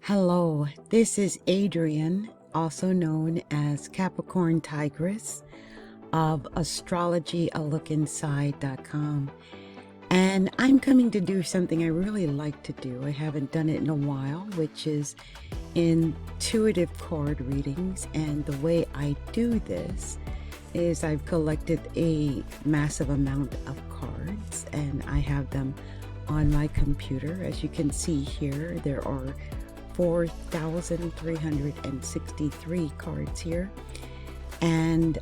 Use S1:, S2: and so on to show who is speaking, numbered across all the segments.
S1: Hello, this is Adrienne, also known as Capricorntigress of astrology.com. And I'm coming to do something I really like to do. I haven't done it in a while, which is intuitive card readings. And the way I do this is I've collected a massive amount of cards and I have them on my computer. As you can see here, there are 4,363 cards here. And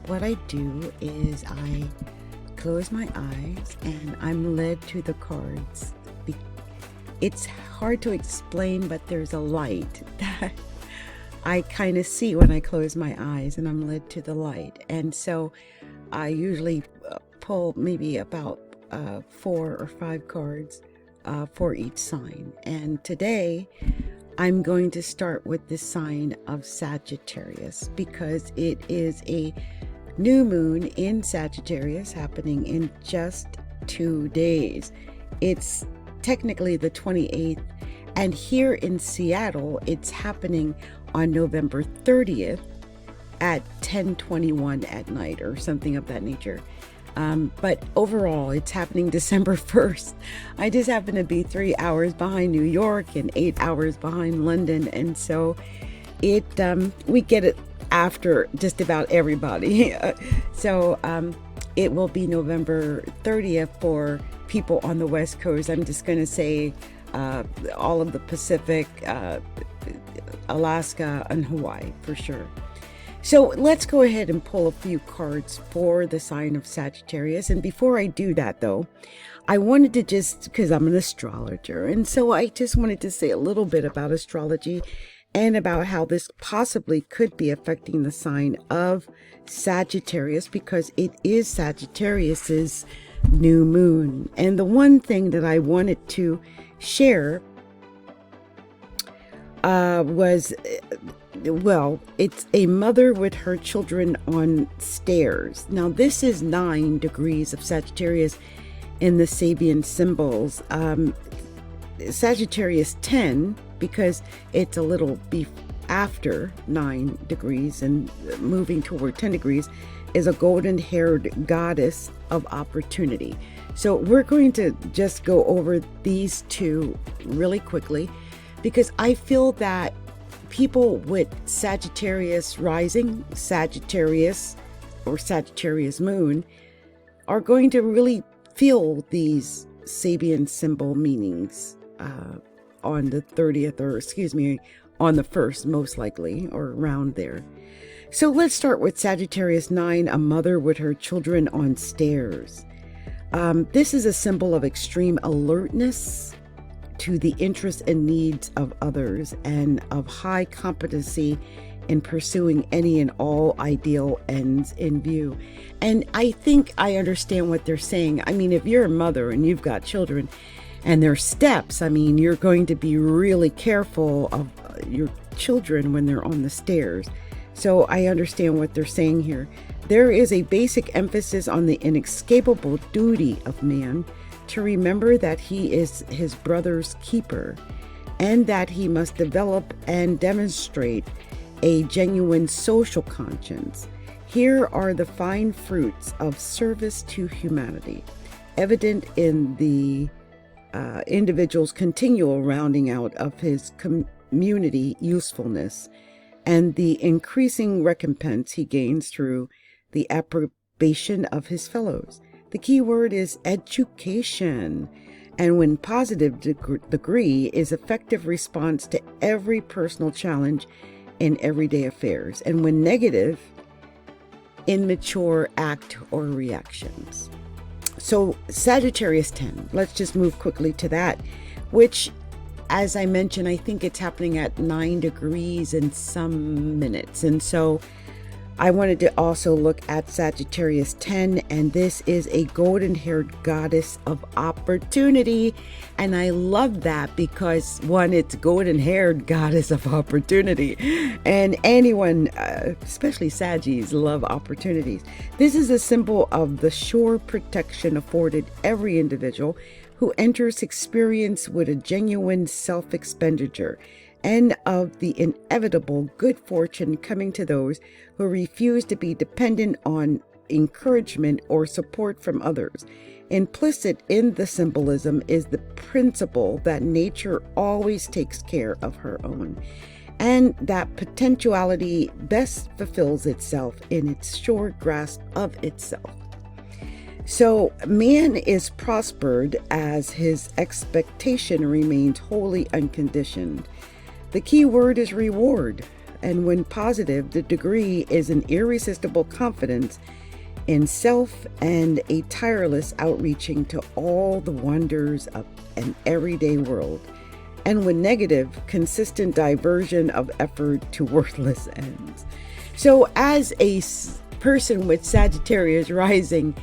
S1: what I do is I close my eyes and I'm led to the cards. It's hard to explain, but there's a light that I kind of see when I close my eyes, and I'm led to the light. And so I usually pull maybe about 4 or 5 cards for each sign. And today I'm going to start with the sign of Sagittarius because it is a new moon in Sagittarius happening in just 2 days. It's technically the 28th, and here in Seattle it's happening on November 30th at 10:21 at night or something of that nature. But overall, it's happening December 1st. I just happen to be 3 hours behind New York and 8 hours behind London. And so we get it after just about everybody. So it will be November 30th for people on the West Coast. I'm just going to say all of the Pacific, Alaska, and Hawaii for sure. So let's go ahead and pull a few cards for the sign of Sagittarius. And before I do that, though, I wanted to because I'm an astrologer, and so I just wanted to say a little bit about astrology and about how this possibly could be affecting the sign of Sagittarius, because it is Sagittarius's new moon. And the one thing that I wanted to share was, well, it's a mother with her children on stairs. Now, this is 9 degrees of Sagittarius in the Sabian symbols. Sagittarius 10, because it's a little after 9 degrees and moving toward 10 degrees, is a golden-haired goddess of opportunity. So we're going to just go over these two really quickly, because I feel that people with Sagittarius rising, Sagittarius or Sagittarius moon, are going to really feel these Sabian symbol meanings on the 30th, or excuse me, on the 1st, most likely, or around there. So let's start with Sagittarius 9, a mother with her children on stairs. This is a symbol of extreme alertness to the interests and needs of others, and of high competency in pursuing any and all ideal ends in view. And I think I understand what they're saying. I mean, if you're a mother and you've got children and there's steps, I mean, you're going to be really careful of your children when they're on the stairs. So I understand what they're saying here. There is a basic emphasis on the inescapable duty of man to remember that he is his brother's keeper, and that he must develop and demonstrate a genuine social conscience. Here are the fine fruits of service to humanity, evident in the individual's continual rounding out of his community usefulness, and the increasing recompense he gains through the approbation of his fellows. The key word is education, and when positive degree is effective response to every personal challenge in everyday affairs, and when negative, immature act or reactions. So Sagittarius 10, let's just move quickly to that, which, as I mentioned, I think it's happening at 9 degrees in some minutes. And so I wanted to also look at Sagittarius 10, and this is a golden-haired goddess of opportunity. And I love that because, one, it's golden-haired goddess of opportunity. And anyone, especially Saggies, love opportunities. This is a symbol of the sure protection afforded every individual who enters experience with a genuine self-expenditure and of the inevitable good fortune coming to those who refuse to be dependent on encouragement or support from others. Implicit in the symbolism is the principle that nature always takes care of her own, and that potentiality best fulfills itself in its sure grasp of itself. So man is prospered as his expectation remains wholly unconditioned. The key word is reward, and when positive, the degree is an irresistible confidence in self and a tireless outreaching to all the wonders of an everyday world. And when negative, consistent diversion of effort to worthless ends. So as a person with Sagittarius rising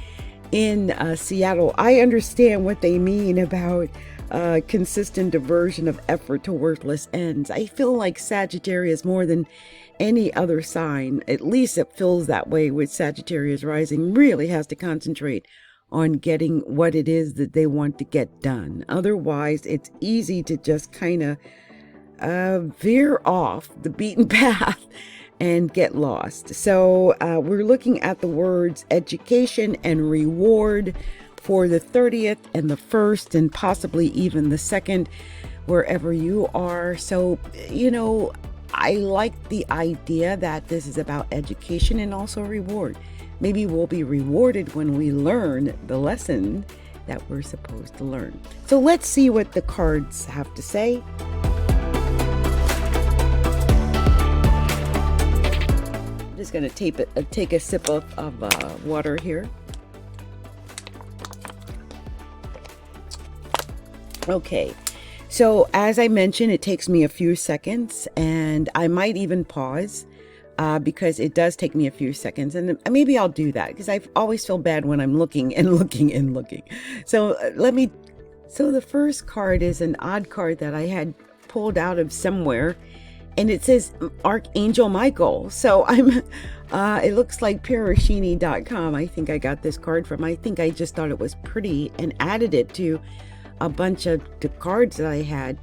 S1: in Seattle, I understand what they mean about consistent diversion of effort to worthless ends. I feel like Sagittarius, more than any other sign, at least it feels that way with Sagittarius rising, really has to concentrate on getting what it is that they want to get done. Otherwise, it's easy to just kind of veer off the beaten path and get lost. So we're looking at the words education and reward for the 30th and the 1st and possibly even the 2nd, wherever you are. So, you know, I like the idea that this is about education and also reward. Maybe we'll be rewarded when we learn the lesson that we're supposed to learn. So let's see what the cards have to say. I'm just going to take a sip of water here. Okay, so as I mentioned, it takes me a few seconds, and I might even pause because it does take me a few seconds, and maybe I'll do that because I always feel bad when I'm looking and looking and looking. So so the first card is an odd card that I had pulled out of somewhere, and it says Archangel Michael. So it looks like Pirashini.com. I think I got this card from. I think I just thought it was pretty and added it to a bunch of the cards that I had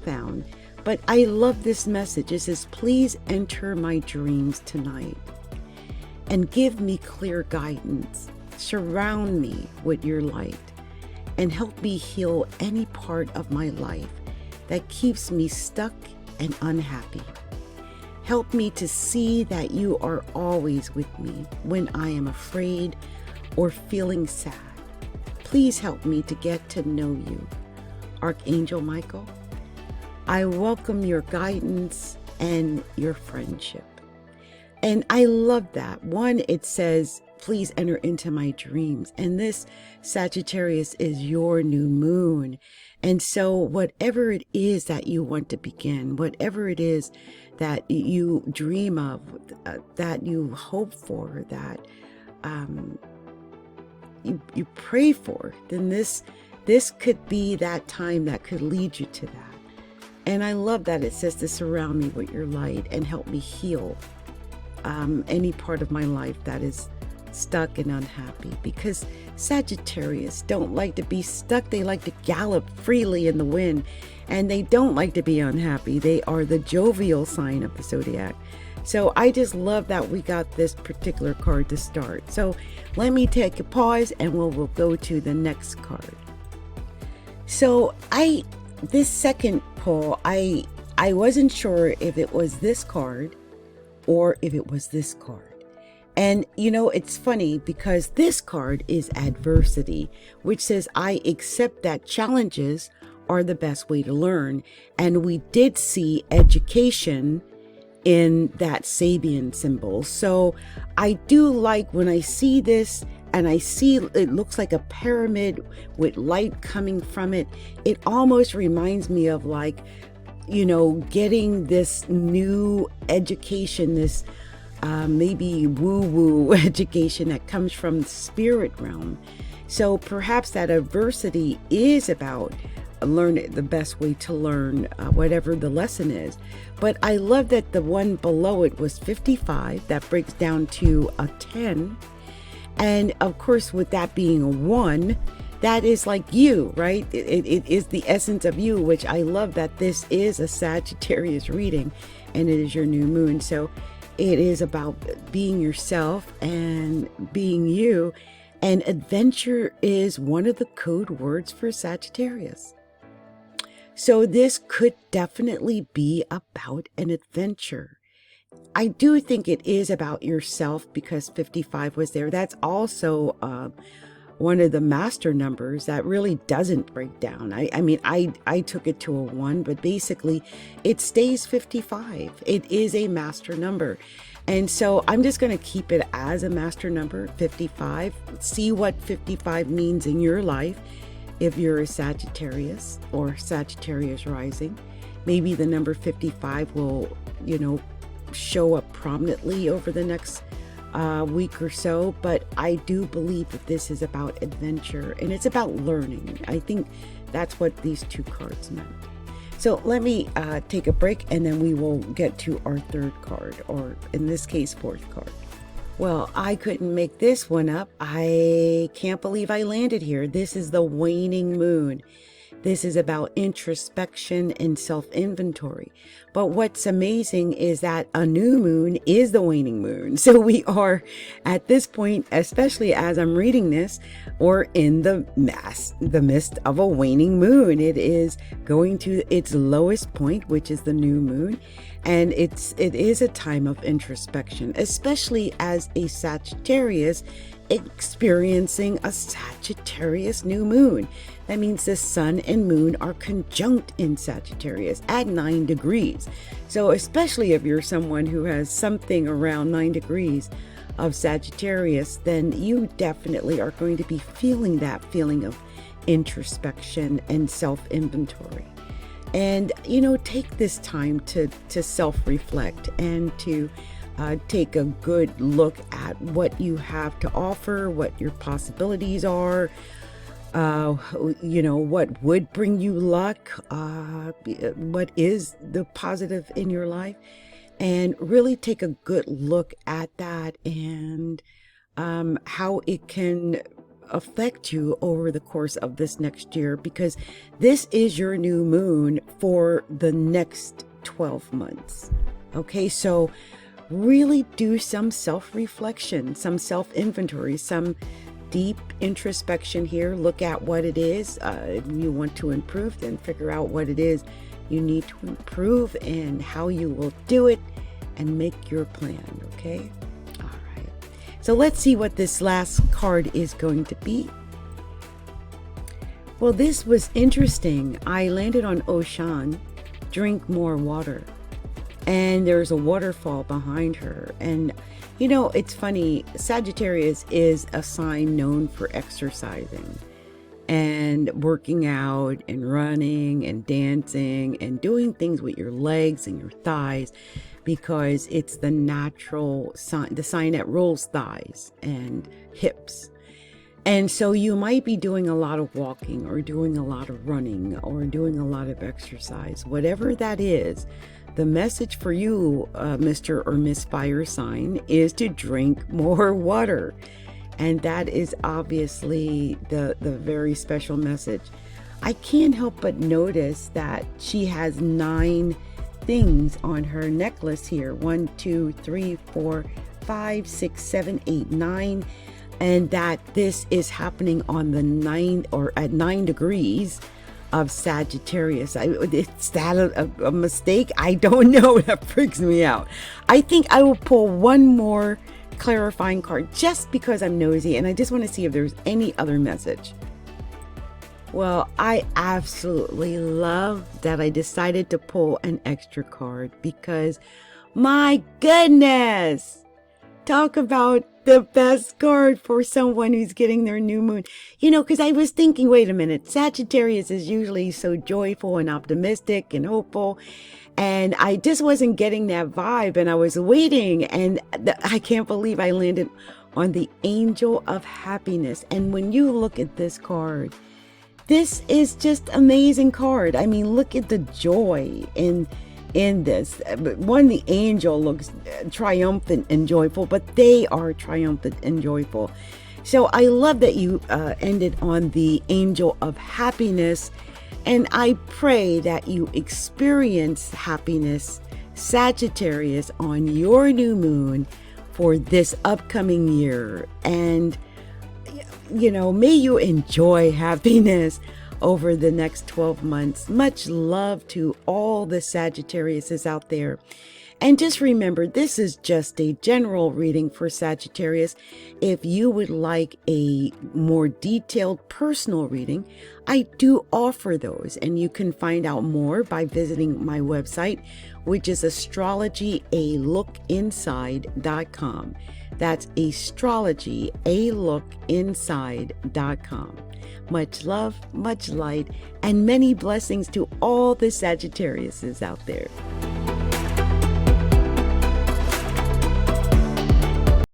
S1: found. But I love this message. It says, please enter my dreams tonight and give me clear guidance. Surround me with your light and help me heal any part of my life that keeps me stuck and unhappy. Help me to see that you are always with me when I am afraid or feeling sad. Please help me to get to know you, Archangel Michael. I welcome your guidance and your friendship. And I love that. One, it says, please enter into my dreams. And this Sagittarius is your new moon. And so whatever it is that you want to begin, whatever it is that you dream of, that you hope for, that you pray for, then this could be that time that could lead you to that. And I love that it says to surround me with your light and help me heal any part of my life that is stuck and unhappy, because Sagittarius don't like to be stuck. They like to gallop freely in the wind, and they don't like to be unhappy. They are the jovial sign of the zodiac. So I just love that we got this particular card to start. So let me take a pause and we'll go to the next card. So this second pull, I wasn't sure if it was this card or if it was this card. And you know, it's funny because this card is adversity, which says I accept that challenges are the best way to learn. And we did see education in that Sabian symbol. So I do like when I see this and I see it looks like a pyramid with light coming from it. It almost reminds me of, like, you know, getting this new education, this maybe woo-woo education that comes from the spirit realm. So perhaps that adversity is about learn the best way to learn whatever the lesson is. But I love that the one below it was 55. That breaks down to a 10. And of course, with that being a 1, that is like you, right? It is the essence of you, which I love that this is a Sagittarius reading and it is your new moon. So it is about being yourself and being you. And adventure is one of the code words for Sagittarius. So this could definitely be about an adventure. I do think it is about yourself because 55 was there. That's also one of the master numbers that really doesn't break down. I mean, I took it to a 1, but basically it stays 55. It is a master number. And so I'm just going to keep it as a master number, 55. See what 55 means in your life. If you're a Sagittarius or Sagittarius rising, maybe the number 55 will, show up prominently over the next week or so. But I do believe that this is about adventure and it's about learning. I think that's what these two cards meant. So let me take a break and then we will get to our third card, or in this case, fourth card. Well, I couldn't make this one up. I can't believe I landed here. This is the waning moon. This is about introspection and self-inventory. But what's amazing is that a new moon is the waning moon. So we are at this point, especially as I'm reading this, or in the midst of a waning moon. It is going to its lowest point, which is the new moon. And it is a time of introspection, especially as a Sagittarius experiencing a Sagittarius new moon. That means the sun and moon are conjunct in Sagittarius at 9 degrees. So especially if you're someone who has something around 9 degrees of Sagittarius, then you definitely are going to be feeling that feeling of introspection and self-inventory. And, take this time to self-reflect and to take a good look at what you have to offer, what your possibilities are, what would bring you luck, what is the positive in your life, and really take a good look at that and how it can affect you over the course of this next year, because this is your new moon for the next 12 months. Okay, so really do some self-reflection, some self-inventory, some deep introspection here. Look at what it is you want to improve, then figure out what it is you need to improve and how you will do it, and make your plan. Okay, all right, so let's see what this last card is going to be. Well, this was interesting. I landed on Ocean, drink more water, and there's a waterfall behind her. And it's funny, Sagittarius is a sign known for exercising and working out and running and dancing and doing things with your legs and your thighs, because it's the natural sign, the sign that rolls thighs and hips. And so you might be doing a lot of walking or doing a lot of running or doing a lot of exercise. Whatever that is, the message for you, Mr. or Miss Fire sign, is to drink more water. And that is obviously the very special message. I can't help but notice that she has 9 things on her necklace here. 1, 2, 3, 4, 5, 6, 7, 8, 9. And that this is happening on the 9 or at 9 degrees of Sagittarius. Is that a mistake? I don't know. That freaks me out. I think I will pull one more clarifying card just because I'm nosy and I just want to see if there's any other message. Well, I absolutely love that I decided to pull an extra card, because my goodness, talk about the best card for someone who's getting their new moon. Because I was thinking, wait a minute, Sagittarius is usually so joyful and optimistic and hopeful. And I just wasn't getting that vibe, and I was waiting, and I can't believe I landed on the Angel of Happiness. And when you look at this card, this is just amazing card. I mean, look at the joy in this. One, the angel looks triumphant and joyful, but they are triumphant and joyful. So I love that you ended on the angel of happiness. And I pray that you experience happiness, Sagittarius, on your new moon for this upcoming year. And, may you enjoy happiness over the next 12 months. Much love to all the Sagittariuses out there. And just remember, this is just a general reading for Sagittarius. If you would like a more detailed personal reading, I do offer those, and you can find out more by visiting my website, which is astrologyalookinside.com. That's astrologyalookinside.com. Much love, much light, and many blessings to all the Sagittariuses out there.